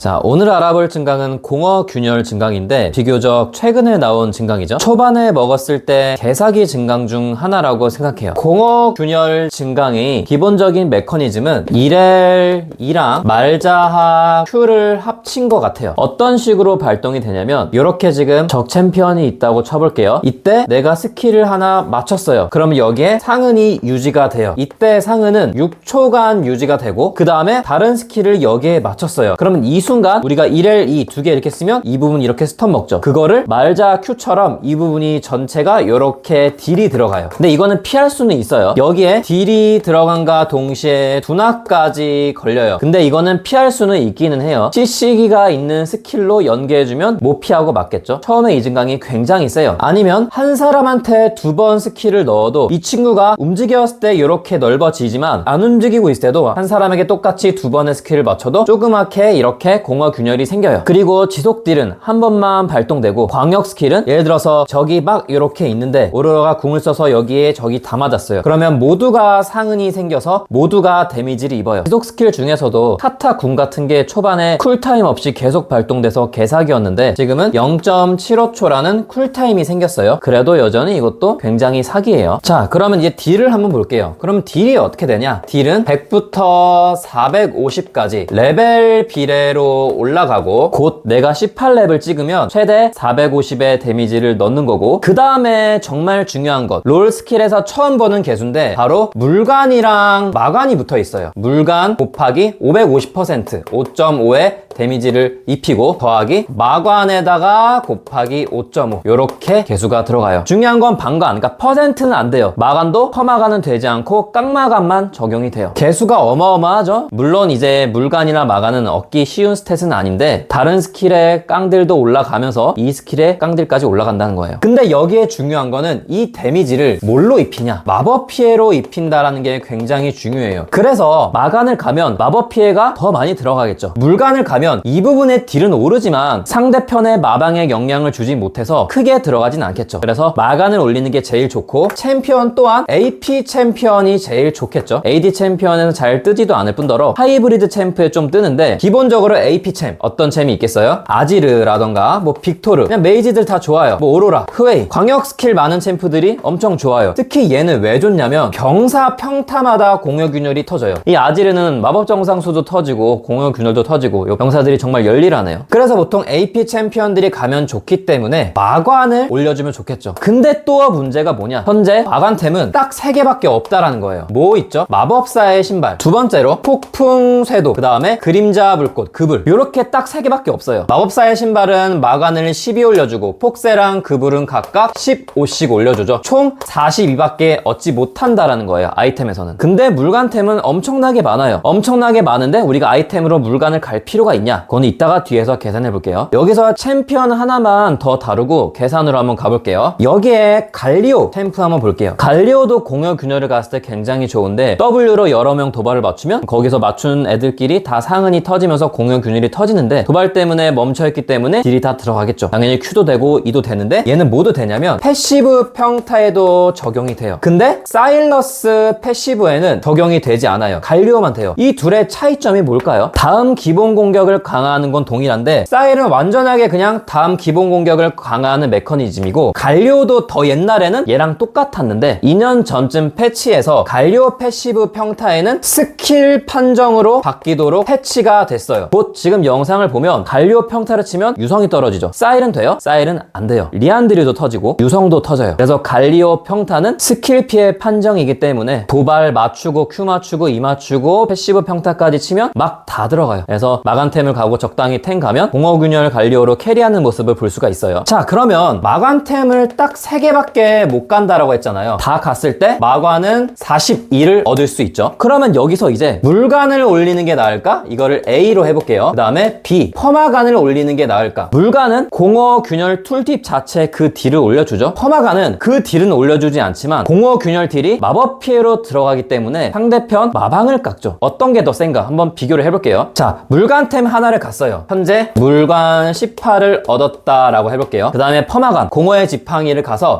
자, 오늘 알아볼 증강은 공허균열 증강인데 비교적 최근에 나온 증강이죠. 초반에 먹었을 때 개사기 증강 중 하나라고 생각해요. 공허균열 증강의 기본적인 메커니즘은 1L, 2랑 말자하 Q를 합친 것 같아요. 어떤 식으로 발동이 되냐면 이렇게 지금 적 챔피언이 있다고 쳐볼게요. 이때 내가 스킬을 하나 맞췄어요. 그럼 여기에 상흔이 유지가 돼요. 이때 상흔은 6초간 유지가 되고 그 다음에 다른 스킬을 여기에 맞췄어요. 그러면 이 순간 우리가 1L, 2 두 개 이렇게 쓰면 이 부분 이렇게 스턴 먹죠. 그거를 말자 Q처럼 이 부분이 전체가 이렇게 딜이 들어가요. 근데 이거는 피할 수는 있어요. 여기에 딜이 들어간과 동시에 둔화까지 걸려요. 근데 이거는 피할 수는 있기는 해요. CC기가 있는 스킬로 연계해주면 못 피하고 맞겠죠. 처음에 이 증강이 굉장히 세요. 아니면 한 사람한테 2번 스킬을 넣어도 이 친구가 움직였을 때 이렇게 넓어지지만 안 움직이고 있을 때도 한 사람에게 똑같이 2번의 스킬을 맞춰도 조그맣게 이렇게 공허균열이 생겨요. 그리고 지속 딜은 한 번만 발동되고 광역 스킬은 예를 들어서 적이 막 이렇게 있는데 오로라가 궁을 써서 여기에 적이 다 맞았어요. 그러면 모두가 상흔이 생겨서 모두가 데미지를 입어요. 지속 스킬 중에서도 타타 궁 같은 게 초반에 쿨타임 없이 계속 발동돼서 개사기였는데 지금은 0.75초라는 쿨타임이 생겼어요. 그래도 여전히 이것도 굉장히 사기예요. 자, 그러면 이제 딜을 한번 볼게요. 그럼 딜이 어떻게 되냐? 딜은 100부터 450까지 레벨 비례로 올라가고 곧 내가 18렙을 찍으면 최대 450의 데미지를 넣는 거고 그 다음에 정말 중요한 것 롤 스킬에서 처음 보는 개수인데 바로 물간이랑 마간이 붙어 있어요. 물간 곱하기 550% 5.5의 데미지를 입히고 더하기 마관에다가 곱하기 5.5 요렇게 개수가 들어가요. 중요한 건 방관, 그러니까 퍼센트는 안 돼요. 마관도 퍼마관은 되지 않고 깡마관만 적용이 돼요. 개수가 어마어마하죠. 물론 이제 물간이나 마관은 얻기 쉬운 스탯은 아닌데 다른 스킬의 깡들도 올라가면서 이 스킬의 깡들까지 올라간다는 거예요. 근데 여기에 중요한 거는 이 데미지를 뭘로 입히냐? 마법 피해로 입힌다라는 게 굉장히 중요해요. 그래서 마관을 가면 마법 피해가 더 많이 들어가겠죠. 물간을 가면 이 부분의 딜은 오르지만 상대편의 마방에 영향을 주지 못해서 크게 들어가진 않겠죠. 그래서 마간을 올리는 게 제일 좋고 챔피언 또한 AP 챔피언이 제일 좋겠죠. AD 챔피언은 잘 뜨지도 않을 뿐더러 하이브리드 챔프에 좀 뜨는데 기본적으로 AP 챔 어떤 챔이 있겠어요? 아지르라던가 뭐 빅토르 그냥 메이지들 다 좋아요. 뭐 오로라, 흐웨이 광역 스킬 많은 챔프들이 엄청 좋아요. 특히 얘는 왜 좋냐면 병사 평타마다 공허균열이 터져요. 이 아지르는 마법 정상수도 터지고 공허균열도 터지고 요 병사들이 정말 열일하네요. 그래서 보통 AP 챔피언들이 가면 좋기 때문에 마관을 올려주면 좋겠죠. 근데 또 문제가 뭐냐? 현재 마관템은 딱 3개밖에 없다라는 거예요. 뭐 있죠? 마법사의 신발, 두 번째로 폭풍 쇄도, 그 다음에 그림자 불꽃, 그불 요렇게 딱 3개밖에 없어요. 마법사의 신발은 마관을 12 올려주고 폭세랑 그불은 각각 15씩 올려주죠. 총 42밖에 얻지 못한다라는 거예요. 아이템에서는. 근데 물간템은 엄청나게 많아요. 엄청나게 많은데 우리가 아이템으로 물간을 갈 필요가 있냐? 그건 이따가 뒤에서 계산해 볼게요. 여기서 챔피언 하나만 더 다루고 계산으로 한번 가볼게요. 여기에 갈리오 템프 한번 볼게요. 갈리오도 공허균열을 갔을 때 굉장히 좋은데 W로 여러 명 도발을 맞추면 거기서 맞춘 애들끼리 다 상흔이 터지면서 공허균열이 터지는데 도발 때문에 멈춰있기 때문에 딜이 다 들어가겠죠. 당연히 Q도 되고 E도 되는데 얘는 뭐도 되냐면 패시브 평타에도 적용이 돼요. 근데 사일러스 패시브에는 적용이 되지 않아요. 갈리오만 돼요. 이 둘의 차이점이 뭘까요? 다음 기본 공격을 강화하는 건 동일한데 사일은 완전하게 그냥 다음 기본 공격을 강화하는 메커니즘이고 갈리오도 더 옛날에는 얘랑 똑같았는데 2년 전쯤 패치해서 갈리오 패시브 평타에는 스킬 판정으로 바뀌도록 패치가 됐어요. 곧 지금 영상을 보면 갈리오 평타를 치면 유성이 떨어지죠. 사일은 돼요? 사일은 안 돼요. 리안드류도 터지고 유성도 터져요. 그래서 갈리오 평타는 스킬 피해 판정이기 때문에 도발 맞추고 Q 맞추고 E 맞추고 패시브 평타까지 치면 막 다 들어가요. 그래서 마간템을 가고 적당히 탱 가면 공허균열 갈리오로 캐리하는 모습을 볼 수가 있어요. 자, 그러면 마관템을 딱 3개밖에 못 간다라고 했잖아요. 다 갔을 때 마관은 42를 얻을 수 있죠. 그러면 여기서 이제 물간을 올리는 게 나을까? 이거를 A로 해볼게요. 그 다음에 B, 퍼마간을 올리는 게 나을까? 물간은 공허균열 툴팁 자체 그 딜을 올려주죠. 퍼마간은 그 딜은 올려주지 않지만 공허균열 딜이 마법 피해로 들어가기 때문에 상대편 마방을 깎죠. 어떤 게 더 센가? 한번 비교를 해볼게요. 자, 물간템 하나를 갔어요. 현재 물간 18을 얻었다라고 해볼게요. 그 다음에 퍼마간, 공허의 지팡이를 가서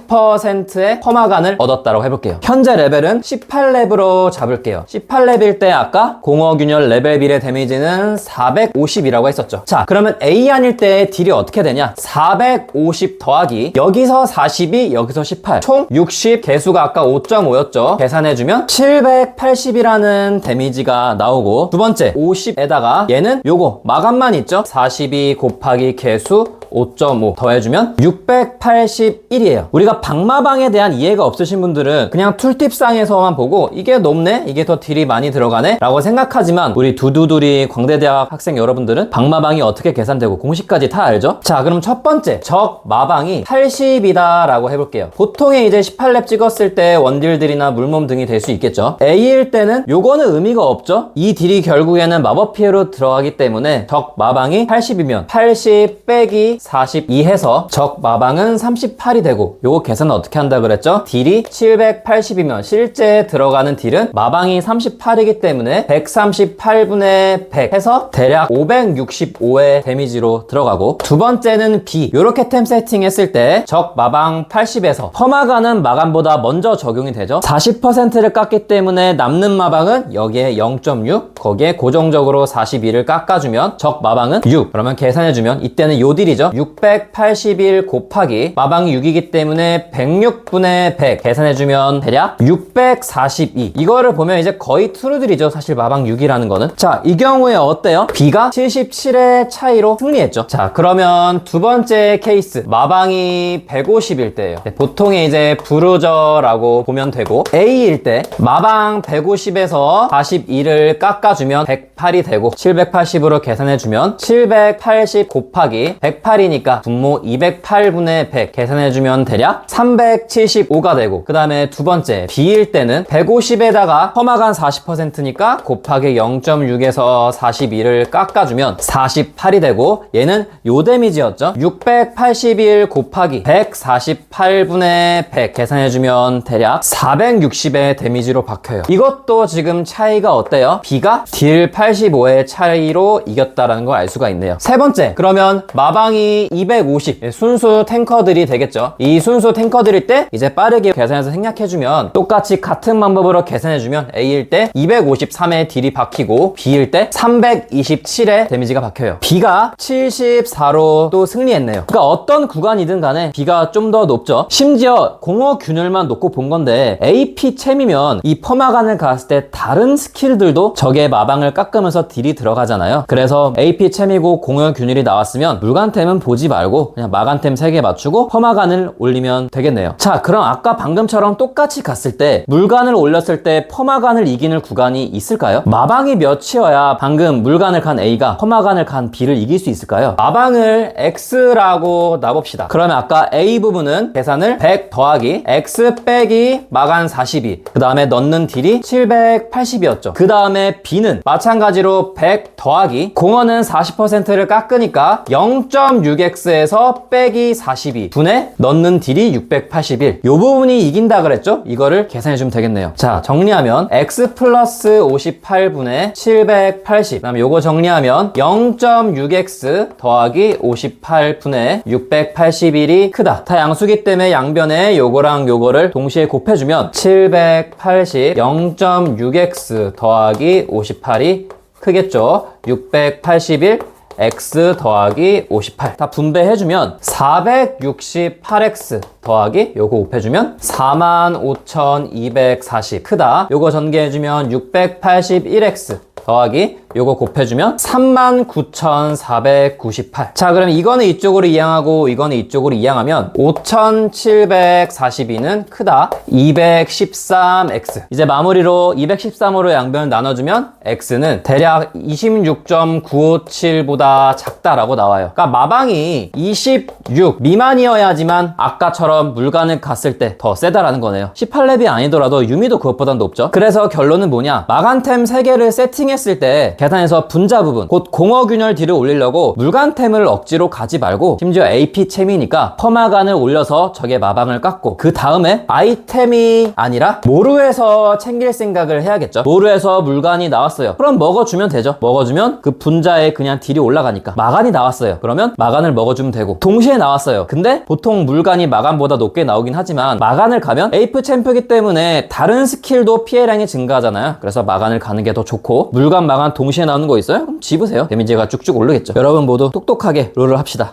40%의 퍼마간을 얻었다라고 해볼게요. 현재 레벨은 18렙으로 잡을게요. 18렙일 때 아까 공허균열 레벨 비례 데미지는 450이라고 했었죠. 자, 그러면 A 아닐 때 딜이 어떻게 되냐? 450 더하기 여기서 42, 여기서 18, 총 60, 개수가 아까 5.5였죠. 계산해주면 780이라는 데미지가 나오고, 두 번째 50에다가 얘는 요거 마감만 있죠? 42 곱하기 개수 5.5 더해주면 681이에요. 우리가 방마방에 대한 이해가 없으신 분들은 그냥 툴팁상에서만 보고 이게 높네? 이게 더 딜이 많이 들어가네? 라고 생각하지만, 우리 두두두리 광대대학 학생 여러분들은 방마방이 어떻게 계산되고 공식까지 다 알죠? 자, 그럼 첫 번째 적 마방이 80이다 라고 해볼게요. 보통에 이제 18렙 찍었을 때 원딜들이나 물몸 등이 될 수 있겠죠. A일 때는 요거는 의미가 없죠. 이 딜이 결국에는 마법 피해로 들어가기 때문에 적 마방이 80이면 80 빼기 42 해서 적 마방은 38이 되고, 요거 계산은 어떻게 한다 그랬죠? 딜이 780이면 실제 들어가는 딜은 마방이 38이기 때문에 138분의 100 해서 대략 565의 데미지로 들어가고, 두 번째는 B. 요렇게 템 세팅했을 때 적 마방 80에서 퍼마가는 마감보다 먼저 적용이 되죠. 40%를 깎기 때문에 남는 마방은 여기에 0.6, 거기에 고정적으로 42를 깎아주면 적 마방은 6. 그러면 계산해주면 이때는 요 딜이죠. 681 곱하기 마방이 6이기 때문에 106분의 100 계산해주면 대략 642. 이거를 보면 이제 거의 트루들이죠. 사실 마방 6이라는 거는. 자, 이 경우에 어때요? B가 77의 차이로 승리했죠. 자, 그러면 두 번째 케이스 마방이 150일 때예요. 보통에 이제 브루저라고 보면 되고, A일 때 마방 150에서 42를 깎아주면 108이 되고, 780으로 계산해주면 780 곱하기 108이니까 분모 208분의 100 계산해주면 대략 375가 되고, 그 다음에 두 번째 B일 때는 150에다가 퍼마간 40%니까 곱하기 0.6에서 42를 깎아주면 48이 되고, 얘는 요 데미지였죠. 681 곱하기 148분의 100 계산해주면 대략 460의 데미지로 박혀요. 이것도 지금 차이가 어때요? B가 딜 85의 차이로 이겼다라는 걸 알 수가 있네요. 세 번째, 그러면 마방이 250, 순수 탱커들이 되겠죠. 이 순수 탱커들일 때 이제 빠르게 계산해서 생략해주면, 똑같이 같은 방법으로 계산해주면 A일 때 253의 딜이 박히고, B일 때 327의 데미지가 박혀요. B가 74로 또 승리했네요. 그러니까 어떤 구간이든 간에 B가 좀 더 높죠. 심지어 공허 균열만 놓고 본 건데, AP 챔이면 이 퍼마간을 갔을 때 다른 스킬들도 적의 마방을 깎으면서 딜이 들어가잖아요. 그래서 AP 챔이고 공허 균열이 나왔으면 물간템은 보지 말고 그냥 마간템 3개 맞추고 퍼마간을 올리면 되겠네요. 자, 그럼 아까 방금처럼 똑같이 갔을 때 물간을 올렸을 때 퍼마간을 이기는 구간이 있을까요? 마방이 몇이어야 방금 물간을 간 A가 퍼마간을 간 B를 이길 수 있을까요? 마방을 X라고 놔봅시다. 그러면 아까 A 부분은 계산을 100 더하기 X 빼기 마간 42, 그 다음에 넣는 딜이 780이었죠. 그 다음에 B는 마찬가지로 100 더하기 공허는 40%를 깎으니까 0.6x에서 빼기 42 분에 넣는 딜이 681. 요 부분이 이긴다 그랬죠? 이거를 계산해주면 되겠네요. 자, 정리하면 x 플러스 58분의 780, 그 다음에 요거 정리하면 0.6x 더하기 58분의 681이 크다. 다 양수기 때문에 양변에 요거랑 요거를 동시에 곱해주면 780 0.6x 더하기 58이 크겠죠. 681 x 더하기 58 다 분배해주면 468x 더하기 요거 곱해주면 45,240 크다. 요거 전개해주면 681x 더하기 요거 곱해주면 39,498. 자, 그럼 이거는 이쪽으로 이항하고 이거는 이쪽으로 이항하면 5,742는 크다. 213x. 이제 마무리로 213으로 양변을 나눠주면 x는 대략 26.957보다 작다라고 나와요. 그러니까 마방이 26 미만이어야지만 아까처럼 물간을 갔을 때 더 세다라는 거네요. 18렙이 아니더라도 유미도 그것보다 높죠. 그래서 결론은 뭐냐? 마간템 3개를 세팅했을 때 계산해서 분자 부분, 곧 공허균열 딜을 올리려고 물간템을 억지로 가지 말고, 심지어 AP 챔이니까 퍼마간을 올려서 적의 마방을 깎고, 그 다음에 아이템이 아니라 모루에서 챙길 생각을 해야겠죠. 모루에서 물간이 나왔어요. 그럼 먹어주면 되죠. 먹어주면 그 분자에 그냥 딜이 올라가니까. 마간이 나왔어요. 그러면 마간을 먹어주면 되고, 동시에 나왔어요. 근데 보통 물간이 마간보다 높게 나오긴 하지만 마간을 가면 에이프 챔프이기 때문에 다른 스킬도 피해량이 증가하잖아요. 그래서 마간을 가는 게 더 좋고, 물간 마간 동시에 동시에 나오는 거 있어요? 그럼 집으세요. 데미지가 쭉쭉 오르겠죠. 여러분 모두 똑똑하게 롤을 합시다.